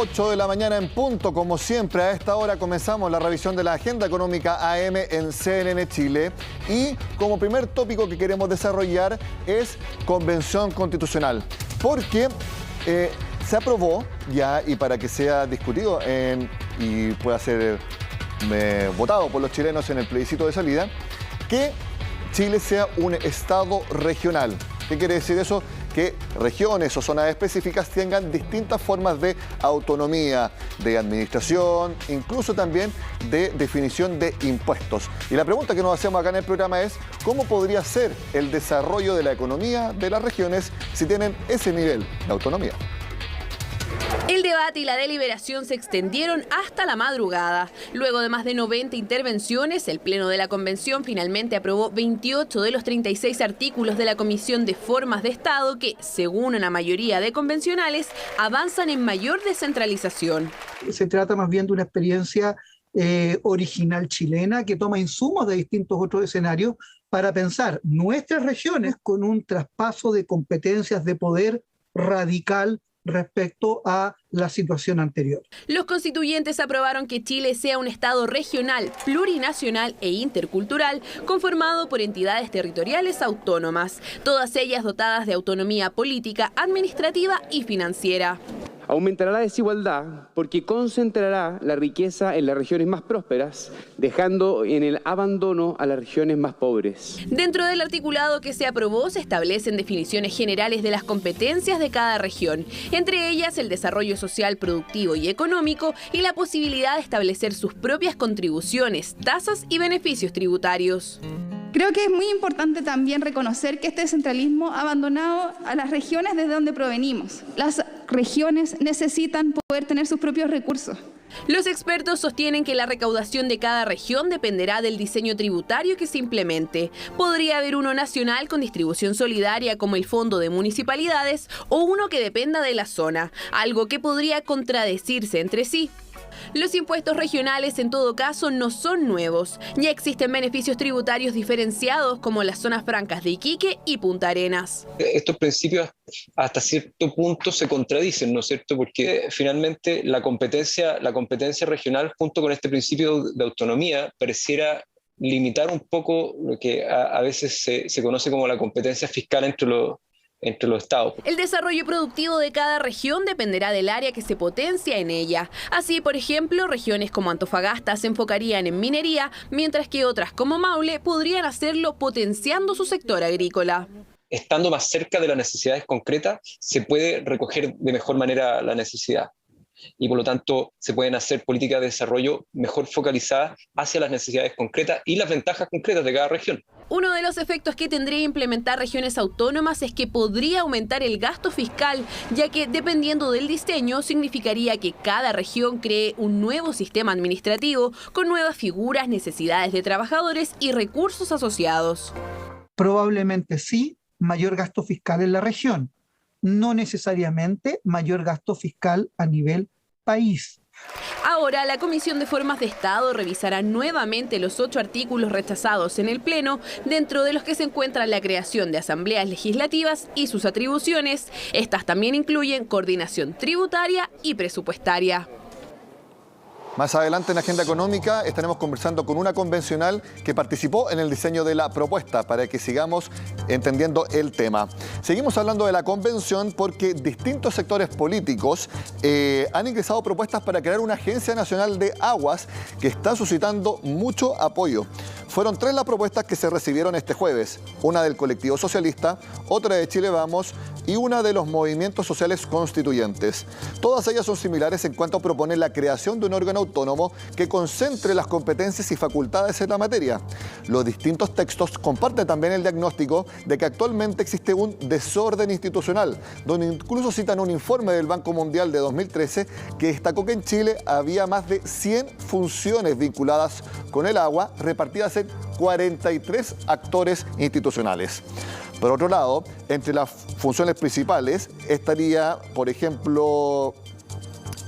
8 de la mañana en punto, como siempre. A esta hora comenzamos la revisión de la agenda económica AM en CNN Chile. Y como primer tópico que queremos desarrollar es Convención Constitucional. Porque se aprobó ya, y para que sea discutido y pueda ser votado por los chilenos en el plebiscito de salida, que Chile sea un Estado regional. ¿Qué quiere decir eso? Que regiones o zonas específicas tengan distintas formas de autonomía, de administración, incluso también de definición de impuestos. Y la pregunta que nos hacemos acá en el programa es: ¿cómo podría ser el desarrollo de la economía de las regiones si tienen ese nivel de autonomía? El debate y la deliberación se extendieron hasta la madrugada. Luego de más de 90 intervenciones, el Pleno de la Convención finalmente aprobó 28 de los 36 artículos de la Comisión de Formas de Estado que, según una mayoría de convencionales, avanzan en mayor descentralización. Se trata más bien de una experiencia original chilena que toma insumos de distintos otros escenarios para pensar nuestras regiones con un traspaso de competencias de poder radical respecto a la situación anterior. Los constituyentes aprobaron que Chile sea un Estado regional, plurinacional e intercultural, conformado por entidades territoriales autónomas, todas ellas dotadas de autonomía política, administrativa y financiera. Aumentará la desigualdad porque concentrará la riqueza en las regiones más prósperas, dejando en el abandono a las regiones más pobres. Dentro del articulado que se aprobó se establecen definiciones generales de las competencias de cada región, entre ellas el desarrollo social, productivo y económico y la posibilidad de establecer sus propias contribuciones, tasas y beneficios tributarios. Creo que es muy importante también reconocer que este centralismo ha abandonado a las regiones desde donde provenimos. Las regiones necesitan poder tener sus propios recursos. Los expertos sostienen que la recaudación de cada región dependerá del diseño tributario que se implemente. Podría haber uno nacional con distribución solidaria como el Fondo de Municipalidades o uno que dependa de la zona, algo que podría contradecirse entre sí. Los impuestos regionales, en todo caso, no son nuevos. Ya existen beneficios tributarios diferenciados como las zonas francas de Iquique y Punta Arenas. Estos principios hasta cierto punto se contradicen, ¿no es cierto? Porque finalmente la competencia regional junto con este principio de autonomía pareciera limitar un poco lo que a veces se conoce como la competencia fiscal entre los estados. El desarrollo productivo de cada región dependerá del área que se potencia en ella. Así, por ejemplo, regiones como Antofagasta se enfocarían en minería, mientras que otras como Maule podrían hacerlo potenciando su sector agrícola. Estando más cerca de las necesidades concretas, se puede recoger de mejor manera la necesidad. Y por lo tanto se pueden hacer políticas de desarrollo mejor focalizadas hacia las necesidades concretas y las ventajas concretas de cada región. Uno de los efectos que tendría implementar regiones autónomas es que podría aumentar el gasto fiscal, ya que dependiendo del diseño significaría que cada región cree un nuevo sistema administrativo con nuevas figuras, necesidades de trabajadores y recursos asociados. Probablemente sí, mayor gasto fiscal en la región. No necesariamente mayor gasto fiscal a nivel país. Ahora, la Comisión de Formas de Estado revisará nuevamente los 8 artículos rechazados en el Pleno, dentro de los que se encuentra la creación de asambleas legislativas y sus atribuciones. Estas también incluyen coordinación tributaria y presupuestaria. Más adelante en Agenda Económica estaremos conversando con una convencional que participó en el diseño de la propuesta para que sigamos entendiendo el tema. Seguimos hablando de la convención porque distintos sectores políticos han ingresado propuestas para crear una Agencia Nacional de Aguas que está suscitando mucho apoyo. Fueron 3 las propuestas que se recibieron este jueves, una del colectivo socialista, otra de Chile Vamos y una de los movimientos sociales constituyentes. Todas ellas son similares en cuanto proponen la creación de un órgano autónomo que concentre las competencias y facultades en la materia. Los distintos textos comparten también el diagnóstico de que actualmente existe un desorden institucional, donde incluso citan un informe del Banco Mundial de 2013 que destacó que en Chile había más de 100 funciones vinculadas con el agua repartidas en 43 actores institucionales. Por otro lado, entre las funciones principales estaría, por ejemplo,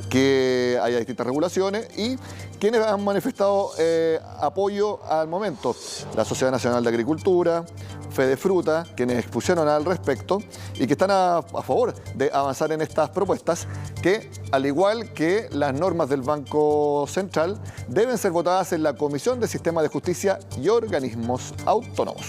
que haya distintas regulaciones y ¿quiénes han manifestado apoyo al momento? La Sociedad Nacional de Agricultura, Fedefruta, quienes expusieron al respecto y que están a favor de avanzar en estas propuestas que, al igual que las normas del Banco Central, deben ser votadas en la Comisión de Sistema de Justicia y Organismos Autónomos.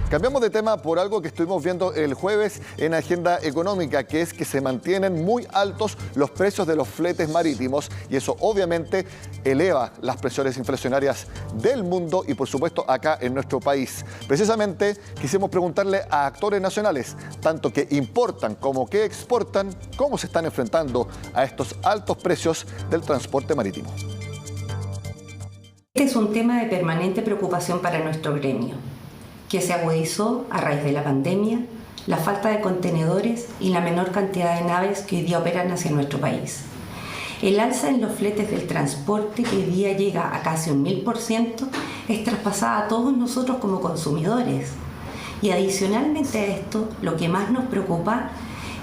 Cambiamos de tema por algo que estuvimos viendo el jueves en Agenda Económica, que es que se mantienen muy altos los precios de los fletes marítimos y eso obviamente eleva las presiones inflacionarias del mundo y por supuesto acá en nuestro país. Precisamente quisimos preguntarle a actores nacionales, tanto que importan como que exportan, cómo se están enfrentando a estos altos precios del transporte marítimo. Este es un tema de permanente preocupación para nuestro gremio, que se agudizó a raíz de la pandemia, la falta de contenedores y la menor cantidad de naves que hoy día operan hacia nuestro país. El alza en los fletes del transporte, que hoy día llega a casi un 1000%, es traspasada a todos nosotros como consumidores. Y adicionalmente a esto, lo que más nos preocupa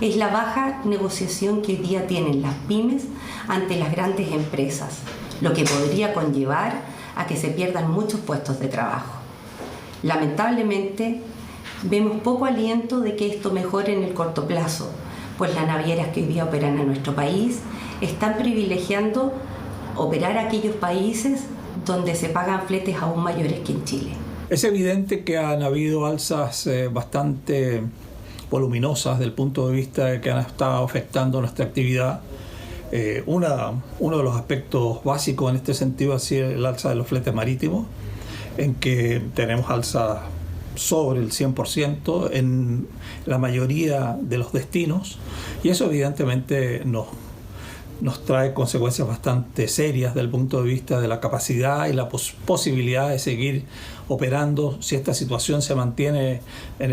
es la baja negociación que hoy día tienen las pymes ante las grandes empresas, lo que podría conllevar a que se pierdan muchos puestos de trabajo. Lamentablemente, vemos poco aliento de que esto mejore en el corto plazo, pues las navieras que hoy día operan en nuestro país están privilegiando operar a aquellos países donde se pagan fletes aún mayores que en Chile. Es evidente que han habido alzas bastante voluminosas desde el punto de vista de que han estado afectando nuestra actividad. Uno de los aspectos básicos en este sentido ha sido el alza de los fletes marítimos, en que tenemos alza sobre el 100% en la mayoría de los destinos y eso evidentemente nos trae consecuencias bastante serias desde el punto de vista de la capacidad y la posibilidad de seguir operando si esta situación se mantiene en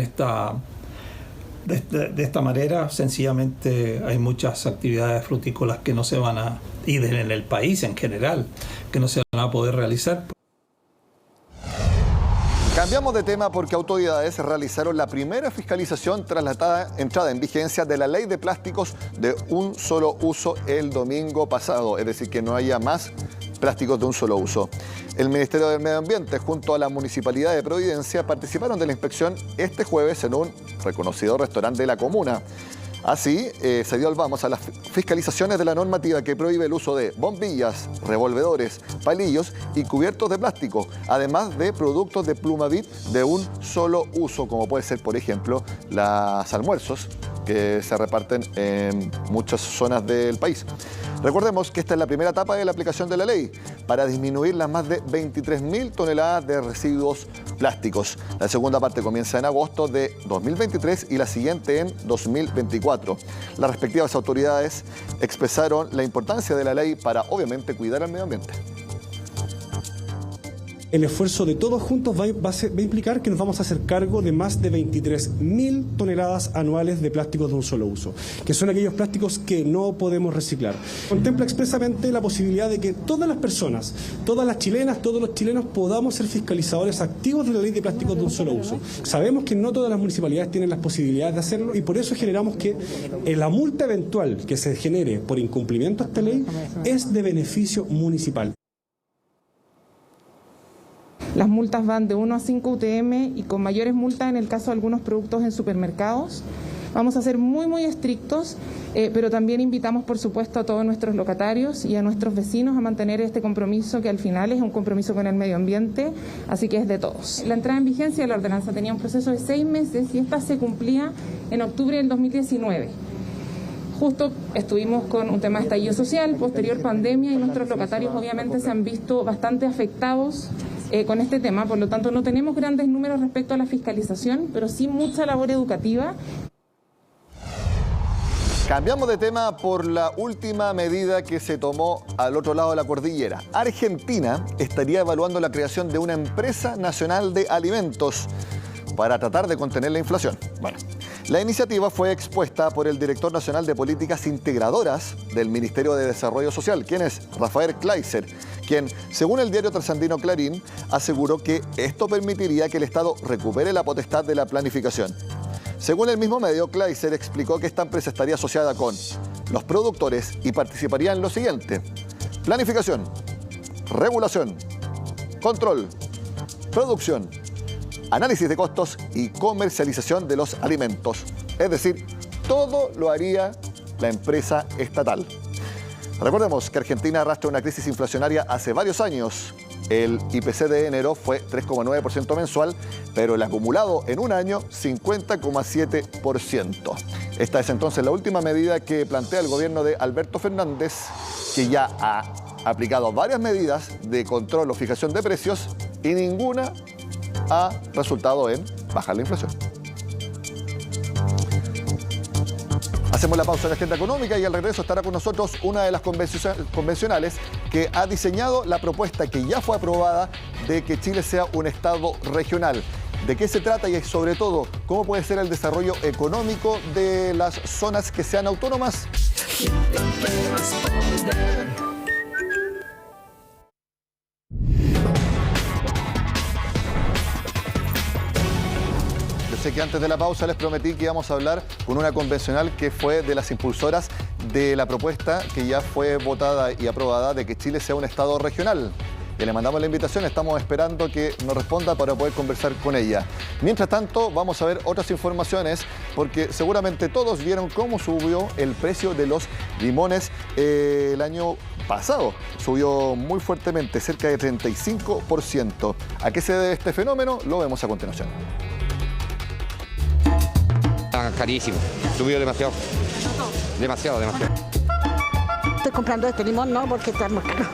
de esta manera. Sencillamente hay muchas actividades frutícolas que no se van a, y en el país en general, que no se van a poder realizar. Cambiamos de tema porque autoridades realizaron la primera fiscalización tras la entrada en vigencia de la Ley de Plásticos de un solo uso el domingo pasado, es decir, que no haya más plásticos de un solo uso. El Ministerio del Medio Ambiente junto a la Municipalidad de Providencia participaron de la inspección este jueves en un reconocido restaurante de la comuna. Así, se dio el vamos a las fiscalizaciones de la normativa que prohíbe el uso de bombillas, revolvedores, palillos y cubiertos de plástico, además de productos de Plumavit de un solo uso, como puede ser, por ejemplo, los almuerzos que se reparten en muchas zonas del país. Recordemos que esta es la primera etapa de la aplicación de la ley para disminuir las más de 23.000 toneladas de residuos plásticos. La segunda parte comienza en agosto de 2023 y la siguiente en 2024. Las respectivas autoridades expresaron la importancia de la ley para, obviamente, cuidar al medio ambiente. El esfuerzo de todos juntos va a implicar que nos vamos a hacer cargo de más de 23.000 toneladas anuales de plásticos de un solo uso, que son aquellos plásticos que no podemos reciclar. Contempla expresamente la posibilidad de que todas las personas, todas las chilenas, todos los chilenos podamos ser fiscalizadores activos de la ley de plásticos de un solo uso. Sabemos que no todas las municipalidades tienen las posibilidades de hacerlo y por eso generamos que la multa eventual que se genere por incumplimiento a esta ley es de beneficio municipal. Las multas van de 1 a 5 UTM y con mayores multas en el caso de algunos productos en supermercados. Vamos a ser muy estrictos, pero también invitamos, por supuesto, a todos nuestros locatarios y a nuestros vecinos a mantener este compromiso que al final es un compromiso con el medio ambiente, así que es de todos. La entrada en vigencia de la ordenanza tenía un proceso de 6 meses y esta se cumplía en octubre del 2019. Justo estuvimos con un tema de estallido social, posterior pandemia y nuestros locatarios obviamente se han visto bastante afectados con este tema, por lo tanto no tenemos grandes números respecto a la fiscalización, pero sí mucha labor educativa. Cambiamos de tema por la última medida que se tomó al otro lado de la cordillera. Argentina estaría evaluando la creación de una empresa nacional de alimentos para tratar de contener la inflación. Bueno, la iniciativa fue expuesta por el director nacional de políticas integradoras del Ministerio de Desarrollo Social, quien es Rafael Kleiser, quien, según el diario trasandino Clarín, aseguró que esto permitiría que el Estado recupere la potestad de la planificación. Según el mismo medio, Kleiser explicó que esta empresa estaría asociada con los productores y participaría en lo siguiente: planificación, regulación, control, producción, análisis de costos y comercialización de los alimentos. Es decir, todo lo haría la empresa estatal. Recordemos que Argentina arrastra una crisis inflacionaria hace varios años. El IPC de enero fue 3,9% mensual, pero el acumulado en un año 50,7%. Esta es entonces la última medida que plantea el gobierno de Alberto Fernández, que ya ha aplicado varias medidas de control o fijación de precios y ninguna ha resultado en bajar la inflación. Hacemos la pausa en la agenda económica y al regreso estará con nosotros una de las convencionales que ha diseñado la propuesta que ya fue aprobada de que Chile sea un Estado regional. ¿De qué se trata y sobre todo cómo puede ser el desarrollo económico de las zonas que sean autónomas? Sé que antes de la pausa les prometí que íbamos a hablar con una convencional que fue de las impulsoras de la propuesta que ya fue votada y aprobada de que Chile sea un Estado regional. Y le mandamos la invitación, estamos esperando que nos responda para poder conversar con ella. Mientras tanto, vamos a ver otras informaciones, porque seguramente todos vieron cómo subió el precio de los limones el año pasado. Subió muy fuertemente, cerca de 35%. ¿A qué se debe este fenómeno? Lo vemos a continuación. Carísimo, subió demasiado. Demasiado. Estoy comprando este limón, no, porque está muy caro.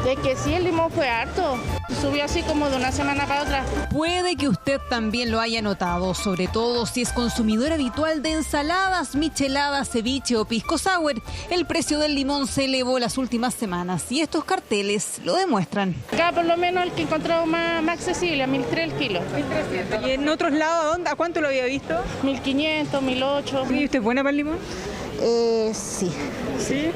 De que sí, el limón fue harto. Subió así como de una semana para otra. Puede que usted también lo haya notado, sobre todo si es consumidor habitual de ensaladas, micheladas, ceviche o pisco sour. El precio del limón se elevó las últimas semanas y estos carteles lo demuestran. Acá por lo menos el que encontramos más accesible, a 1.300 el kilo. 1.300. ¿Y en otros lados a cuánto lo había visto? 1.500, 1.800. ¿Y usted es buena para el limón? Sí. ¿Sí?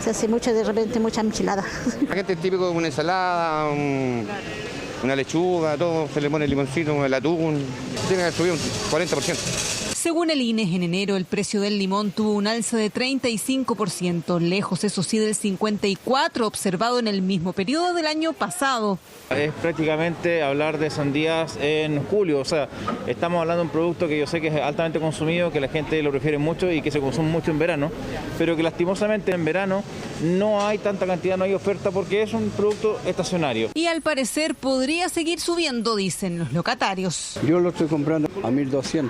Se hace de repente mucha michelada. La gente es típico de una ensalada, una lechuga, todo, se le pone el limoncito, el atún. Tiene que subir un 40%. Según el INE, en enero el precio del limón tuvo un alza de 35%, lejos eso sí del 54% observado en el mismo periodo del año pasado. Es prácticamente hablar de sandías en julio, o sea, estamos hablando de un producto que yo sé que es altamente consumido, que la gente lo prefiere mucho y que se consume mucho en verano, pero que lastimosamente en verano no hay tanta cantidad, no hay oferta porque es un producto estacionario. Y al parecer podría seguir subiendo, dicen los locatarios. Yo lo estoy comprando a 1.200.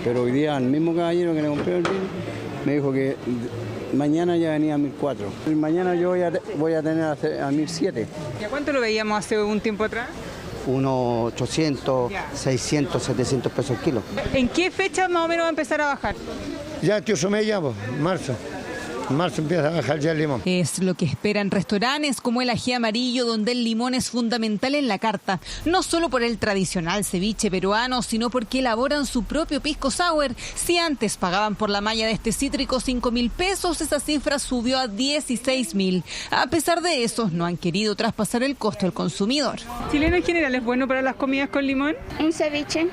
Pero hoy día el mismo caballero que le compré el vino me dijo que mañana ya venía a 1.400. Mañana yo voy a tener a 1.700. ¿Y a cuánto lo veíamos hace un tiempo atrás? Unos 800, 600, 700 pesos el kilo. ¿En qué fecha más o menos va a empezar a bajar? Ya, tío, eso me llamo, marzo. En marzo empieza a bajar ya el limón. Es lo que esperan restaurantes como el Ají Amarillo, donde el limón es fundamental en la carta. No solo por el tradicional ceviche peruano, sino porque elaboran su propio pisco sour. Si antes pagaban por la malla de este cítrico 5.000 pesos, esa cifra subió a 16.000. A pesar de eso, no han querido traspasar el costo al consumidor. ¿Chileno en general es bueno para las comidas con limón? Un ceviche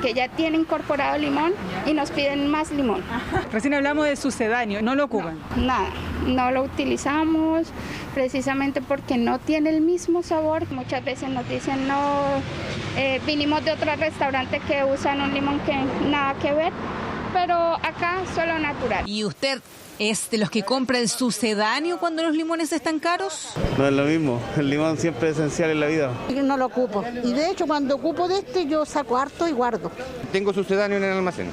que ya tiene incorporado limón y nos piden más limón. Recién hablamos de sucedáneo, ¿no lo ocupan? Nada, no lo utilizamos precisamente porque no tiene el mismo sabor. Muchas veces nos dicen, no, vinimos de otro restaurante que usan un limón que nada que ver, pero acá solo natural. ¿Y usted es de los que compra el sucedáneo cuando los limones están caros? No es lo mismo, el limón siempre es esencial en la vida. No lo ocupo. Y de hecho cuando ocupo de este yo saco harto y guardo. Tengo sucedáneo en el almacén.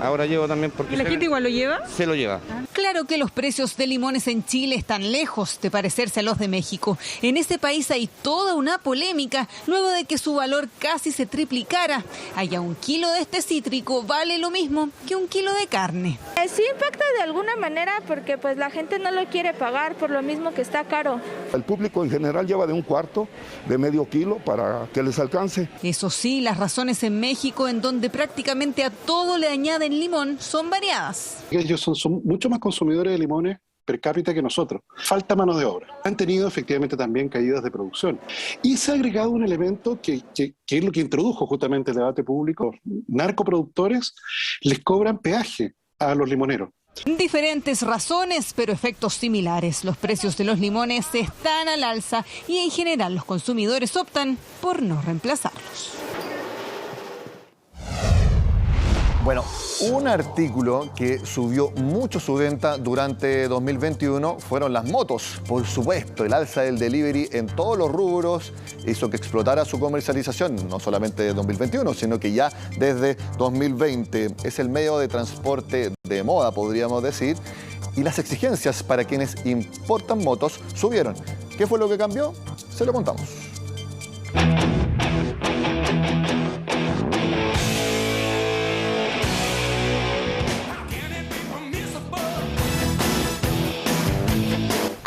Ahora llevo también porque... ¿Y la gente igual lo lleva? Se lo lleva. Claro que los precios de limones en Chile están lejos de parecerse a los de México. En ese país hay toda una polémica luego de que su valor casi se triplicara. Allá un kilo de este cítrico vale lo mismo que un kilo de carne. Sí impacta de alguna manera porque pues la gente no lo quiere pagar por lo mismo que está caro. El público en general lleva de un cuarto, de medio kilo para que les alcance. Eso sí, las razones en México, en donde prácticamente a todo le añaden limón, son variadas. Ellos son mucho más consumidores de limones, per cápita que nosotros. Falta mano de obra. Han tenido efectivamente también caídas de producción. Y se ha agregado un elemento que es lo que introdujo justamente el debate público. Narcoproductores les cobran peaje a los limoneros. Diferentes razones, pero efectos similares. Los precios de los limones están al alza y en general los consumidores optan por no reemplazarlos. Bueno, un artículo que subió mucho su venta durante 2021 fueron las motos. Por supuesto, el alza del delivery en todos los rubros hizo que explotara su comercialización, no solamente de 2021, sino que ya desde 2020. Es el medio de transporte de moda, podríamos decir, y las exigencias para quienes importan motos subieron. ¿Qué fue lo que cambió? Se lo contamos.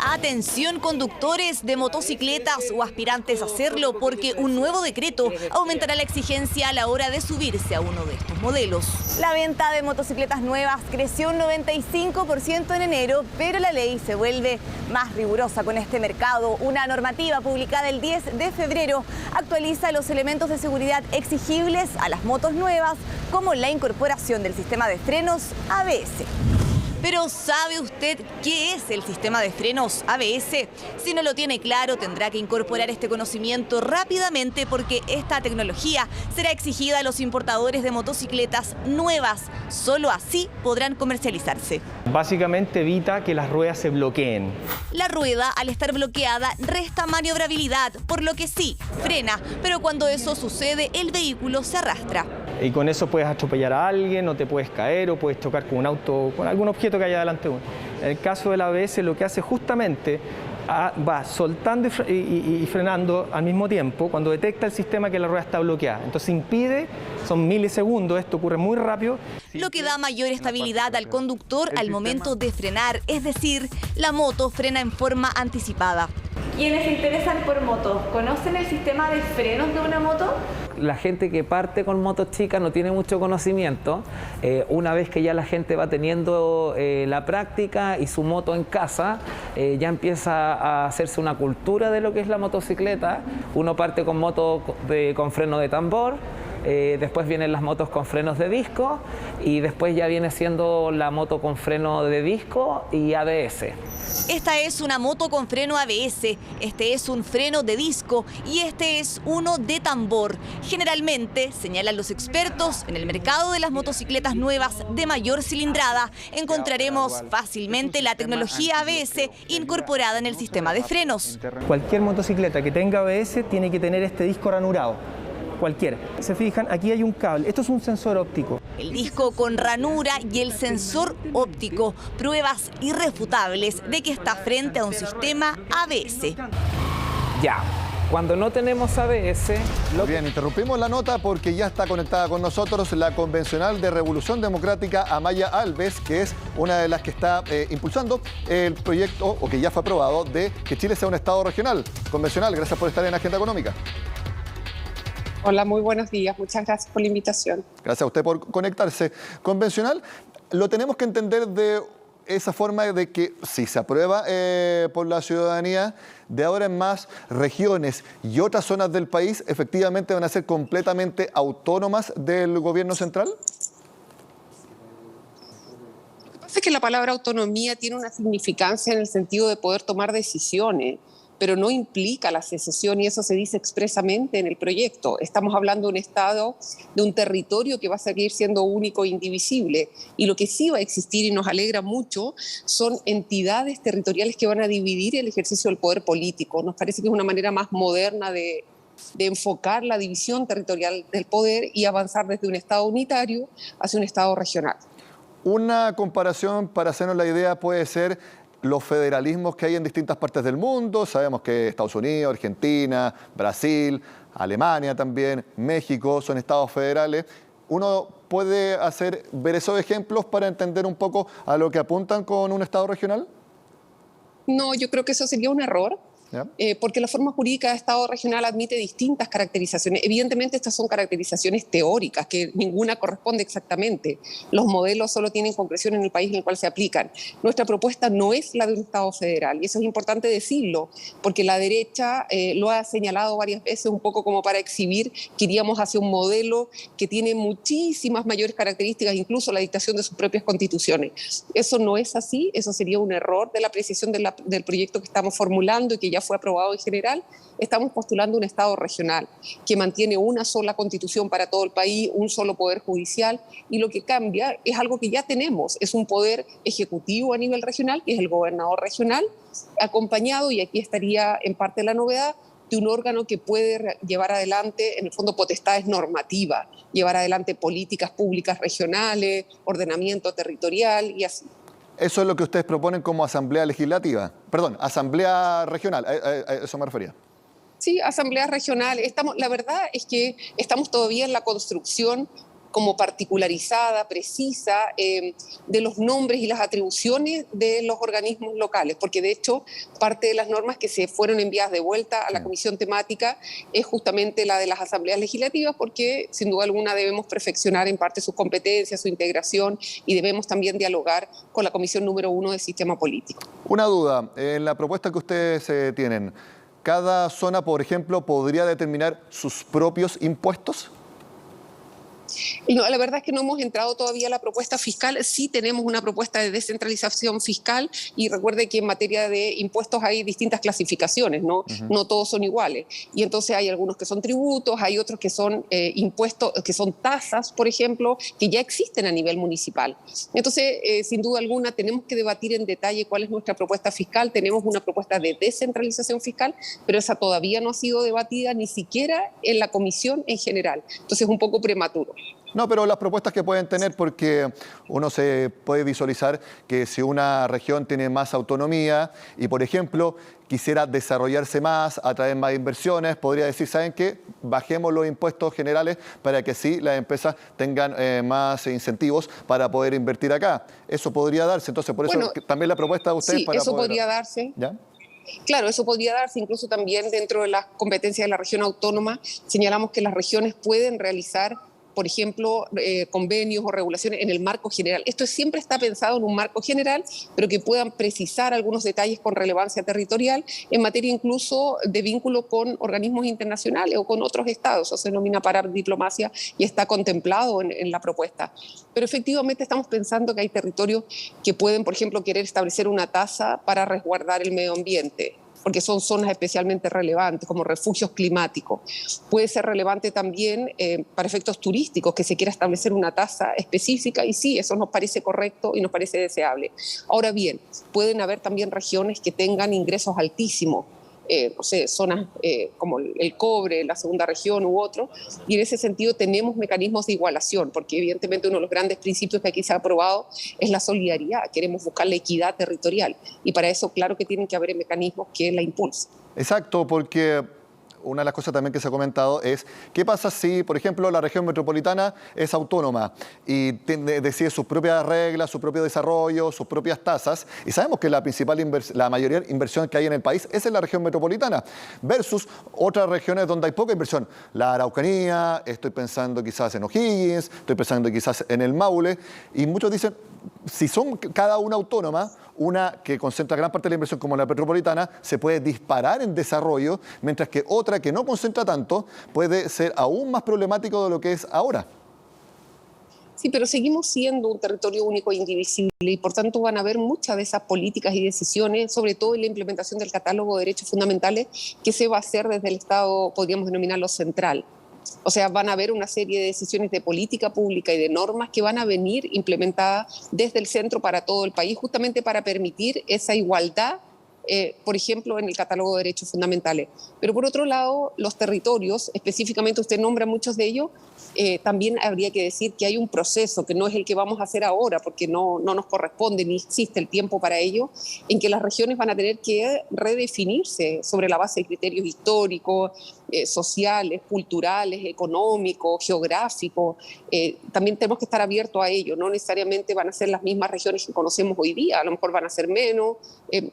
Atención conductores de motocicletas o aspirantes a hacerlo, porque un nuevo decreto aumentará la exigencia a la hora de subirse a uno de estos modelos. La venta de motocicletas nuevas creció un 95% en enero, pero la ley se vuelve más rigurosa con este mercado. Una normativa publicada el 10 de febrero actualiza los elementos de seguridad exigibles a las motos nuevas, como la incorporación del sistema de frenos ABS. Pero ¿sabe usted qué es el sistema de frenos ABS? Si no lo tiene claro, tendrá que incorporar este conocimiento rápidamente, porque esta tecnología será exigida a los importadores de motocicletas nuevas. Solo así podrán comercializarse. Básicamente evita que las ruedas se bloqueen. La rueda, al estar bloqueada, resta maniobrabilidad, por lo que sí, frena, pero cuando eso sucede, el vehículo se arrastra. Y con eso puedes atropellar a alguien, o te puedes caer, o puedes chocar con un auto, con algún objeto que haya delante de uno. En el caso del ABS, lo que hace justamente va soltando y frenando al mismo tiempo cuando detecta el sistema que la rueda está bloqueada. Entonces impide, son milisegundos, esto ocurre muy rápido. Lo que da mayor estabilidad al conductor al momento de frenar, es decir, la moto frena en forma anticipada. ¿Quiénes se interesan por motos? ¿Conocen el sistema de frenos de una moto? La gente que parte con motos chicas no tiene mucho conocimiento. Una vez que ya la gente va teniendo la práctica y su moto en casa, ya empieza a hacerse una cultura de lo que es la motocicleta. Uno parte con moto con freno de tambor, después vienen las motos con frenos de disco y después ya viene siendo la moto con freno de disco y ABS. Esta es una moto con freno ABS, este es un freno de disco y este es uno de tambor. Generalmente, señalan los expertos, en el mercado de las motocicletas nuevas de mayor cilindrada encontraremos fácilmente la tecnología ABS incorporada en el sistema de frenos. Cualquier motocicleta que tenga ABS tiene que tener este disco ranurado. Cualquiera. Se fijan, aquí hay un cable. Esto es un sensor óptico. El disco con ranura y el sensor óptico. Pruebas irrefutables de que está frente a un sistema ABS. Ya. Cuando no tenemos ABS... Bien, interrumpimos la nota porque ya está conectada con nosotros la convencional de Revolución Democrática, Amaya Alves, que es una de las que está impulsando el proyecto, o que ya fue aprobado, de que Chile sea un estado regional. Convencional, gracias por estar en Agenda Económica. Hola, muy buenos días. Muchas gracias por la invitación. Gracias a usted por conectarse. Convencional, lo tenemos que entender de esa forma de que si se aprueba por la ciudadanía, de ahora en más, regiones y otras zonas del país efectivamente van a ser completamente autónomas del gobierno central. Lo que pasa es que la palabra autonomía tiene una significancia en el sentido de poder tomar decisiones, pero no implica la secesión, y eso se dice expresamente en el proyecto. Estamos hablando de un Estado, de un territorio que va a seguir siendo único e indivisible, y lo que sí va a existir, y nos alegra mucho, son entidades territoriales que van a dividir el ejercicio del poder político. Nos parece que es una manera más moderna de enfocar la división territorial del poder y avanzar desde un Estado unitario hacia un Estado regional. Una comparación para hacernos la idea puede ser los federalismos que hay en distintas partes del mundo. Sabemos que Estados Unidos, Argentina, Brasil, Alemania también, México son estados federales. ¿Uno puede ver esos ejemplos para entender un poco a lo que apuntan con un estado regional? No, yo creo que eso sería un error. porque la forma jurídica de Estado regional admite distintas caracterizaciones. Evidentemente estas son caracterizaciones teóricas, que ninguna corresponde exactamente. Los modelos solo tienen concreción en el país en el cual se aplican. Nuestra propuesta no es la de un Estado federal, y eso es importante decirlo, porque la derecha lo ha señalado varias veces, un poco como para exhibir que iríamos hacia un modelo que tiene muchísimas mayores características, incluso la dictación de sus propias constituciones. Eso no es así, eso sería un error de la apreciación del proyecto que estamos formulando y que ya fue aprobado en general. Estamos postulando un Estado regional que mantiene una sola constitución para todo el país, un solo poder judicial, y lo que cambia es algo que ya tenemos, es un poder ejecutivo a nivel regional, que es el gobernador regional, acompañado, y aquí estaría en parte la novedad, de un órgano que puede llevar adelante, en el fondo, potestades normativas, llevar adelante políticas públicas regionales, ordenamiento territorial y así. Eso es lo que ustedes proponen como asamblea legislativa. Perdón, asamblea regional, a eso me refería. Sí, asamblea regional. La verdad es que estamos todavía en la construcción como particularizada, precisa, de los nombres y las atribuciones de los organismos locales, porque de hecho parte de las normas que se fueron enviadas de vuelta a la comisión temática es justamente la de las asambleas legislativas, porque sin duda alguna debemos perfeccionar en parte sus competencias, su integración, y debemos también dialogar con la comisión número 1 del sistema político. Una duda, en la propuesta que ustedes tienen, ¿cada zona, por ejemplo, podría determinar sus propios impuestos? No, la verdad es que no hemos entrado todavía a la propuesta fiscal. Sí tenemos una propuesta de descentralización fiscal, y recuerde que en materia de impuestos hay distintas clasificaciones, ¿no? No todos son iguales. Y entonces hay algunos que son tributos, hay otros que son impuestos, que son tasas, por ejemplo, que ya existen a nivel municipal. Entonces, sin duda alguna, tenemos que debatir en detalle cuál es nuestra propuesta fiscal. Tenemos una propuesta de descentralización fiscal, pero esa todavía no ha sido debatida ni siquiera en la comisión en general. Entonces es un poco prematuro. No, pero las propuestas que pueden tener, porque uno se puede visualizar que si una región tiene más autonomía y, por ejemplo, quisiera desarrollarse más, atraer más inversiones, podría decir, ¿saben qué? Bajemos los impuestos generales para que así las empresas tengan más incentivos para poder invertir acá. Eso podría darse. Entonces, por eso también la propuesta de ustedes... Sí, para eso podría darse. ¿Ya? Claro, eso podría darse incluso también dentro de las competencias de la región autónoma. Señalamos que las regiones pueden realizar, por ejemplo, convenios o regulaciones en el marco general. Esto siempre está pensado en un marco general, pero que puedan precisar algunos detalles con relevancia territorial, en materia incluso de vínculo con organismos internacionales o con otros estados. Eso se denomina paradiplomacia y está contemplado en la propuesta. Pero efectivamente estamos pensando que hay territorios que pueden, por ejemplo, querer establecer una tasa para resguardar el medio ambiente, porque son zonas especialmente relevantes, como refugios climáticos. Puede ser relevante también para efectos turísticos, que se quiera establecer una tasa específica, y sí, eso nos parece correcto y nos parece deseable. Ahora bien, pueden haber también regiones que tengan ingresos altísimos, no sé, zonas como el cobre, la segunda región u otro, y en ese sentido tenemos mecanismos de igualación, porque evidentemente uno de los grandes principios que aquí se ha aprobado es la solidaridad. Queremos buscar la equidad territorial, y para eso claro que tienen que haber mecanismos que la impulsen. Exacto, porque una de las cosas también que se ha comentado es qué pasa si, por ejemplo, la región metropolitana es autónoma y decide sus propias reglas, su propio desarrollo, sus propias tasas, y sabemos que la mayoría de inversión que hay en el país es en la región metropolitana, versus otras regiones donde hay poca inversión. La Araucanía, estoy pensando quizás en O'Higgins, estoy pensando quizás en el Maule, y muchos dicen, si son cada una autónoma, una que concentra gran parte de la inversión como la metropolitana se puede disparar en desarrollo, mientras que otra que no concentra tanto puede ser aún más problemático de lo que es ahora. Sí, pero seguimos siendo un territorio único e indivisible, y por tanto van a haber muchas de esas políticas y decisiones, sobre todo en la implementación del catálogo de derechos fundamentales, que se va a hacer desde el Estado, podríamos denominarlo central. O sea, van a haber una serie de decisiones de política pública y de normas que van a venir implementadas desde el centro para todo el país, justamente para permitir esa igualdad, por ejemplo, en el catálogo de derechos fundamentales. Pero por otro lado, los territorios, específicamente usted nombra muchos de ellos, también habría que decir que hay un proceso, que no es el que vamos a hacer ahora, porque no nos corresponde ni existe el tiempo para ello, en que las regiones van a tener que redefinirse sobre la base de criterios históricos, sociales, culturales, económicos, geográficos. También tenemos que estar abiertos a ello. No necesariamente van a ser las mismas regiones que conocemos hoy día, a lo mejor van a ser menos.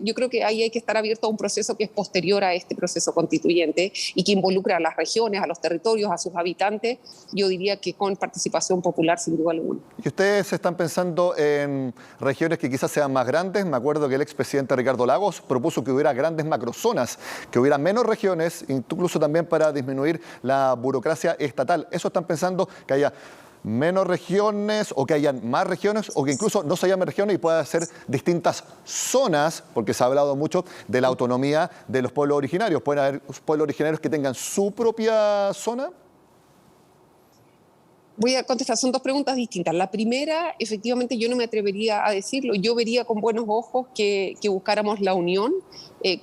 Yo creo que ahí hay que estar abierto a un proceso que es posterior a este proceso constituyente y que involucra a las regiones, a los territorios, a sus habitantes. Yo diría que con participación popular, sin duda alguna. ¿Y ustedes están pensando en regiones que quizás sean más grandes? Me acuerdo que el expresidente Ricardo Lagos propuso que hubiera grandes macrozonas, que hubiera menos regiones, incluso también para disminuir la burocracia estatal. ¿Eso están pensando, que haya menos regiones o que hayan más regiones o que incluso no se llamen regiones y puedan ser distintas zonas? Porque se ha hablado mucho de la autonomía de los pueblos originarios. ¿Pueden haber pueblos originarios que tengan su propia zona? Voy a contestar, son dos preguntas distintas. La primera, efectivamente, yo no me atrevería a decirlo. Yo vería con buenos ojos que buscáramos la unión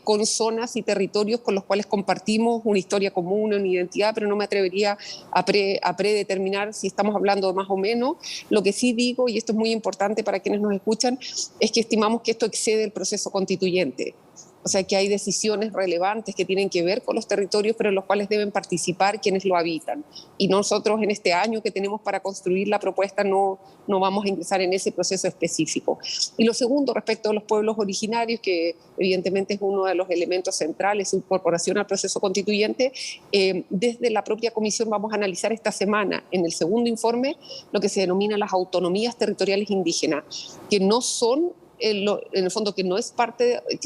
con zonas y territorios con los cuales compartimos una historia común, una identidad, pero no me atrevería a predeterminar si estamos hablando de más o menos. Lo que sí digo, y esto es muy importante para quienes nos escuchan, es que estimamos que esto excede el proceso constituyente. O sea, que hay decisiones relevantes que tienen que ver con los territorios, pero en los cuales deben participar quienes lo habitan. Y nosotros en este año que tenemos para construir la propuesta no vamos a ingresar en ese proceso específico. Y lo segundo, respecto a los pueblos originarios, que evidentemente es uno de los elementos centrales, su incorporación al proceso constituyente, desde la propia comisión vamos a analizar esta semana, en el segundo informe, lo que se denomina las autonomías territoriales indígenas, que no son en el fondo que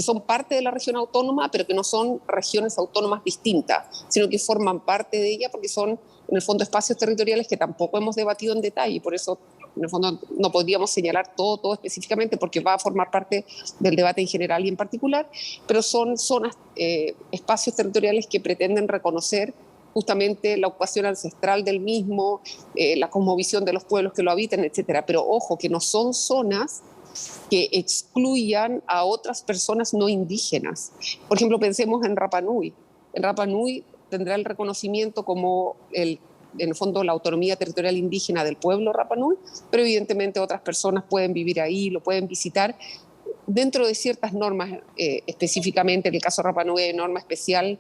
son parte de la región autónoma, pero que no son regiones autónomas distintas, sino que forman parte de ella porque son en el fondo espacios territoriales que tampoco hemos debatido en detalle, y por eso en el fondo no podríamos señalar todo específicamente porque va a formar parte del debate en general y en particular, pero son zonas, espacios territoriales que pretenden reconocer justamente la ocupación ancestral del mismo, la cosmovisión de los pueblos que lo habitan, etcétera. Pero ojo, que no son zonas que excluyan a otras personas no indígenas. Por ejemplo, pensemos en Rapa Nui. En Rapa Nui tendrá el reconocimiento como en el fondo la autonomía territorial indígena del pueblo Rapa Nui, pero evidentemente otras personas pueden vivir ahí, lo pueden visitar dentro de ciertas normas, específicamente en el caso de Rapa Nui hay norma especial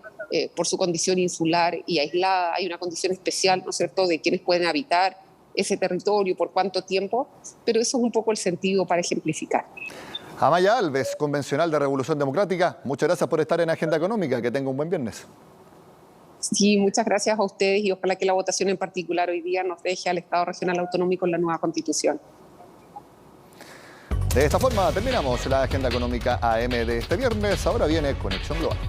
por su condición insular y aislada, hay una condición especial, ¿no es cierto?, de quienes pueden habitar ese territorio, por cuánto tiempo, pero eso es un poco el sentido para ejemplificar. Amaya Alves, convencional de Revolución Democrática, muchas gracias por estar en Agenda Económica, que tenga un buen viernes. Sí, muchas gracias a ustedes y ojalá que la votación en particular hoy día nos deje al Estado Regional Autonómico en la nueva Constitución. De esta forma terminamos la Agenda Económica AM de este viernes. Ahora viene Conexión Global.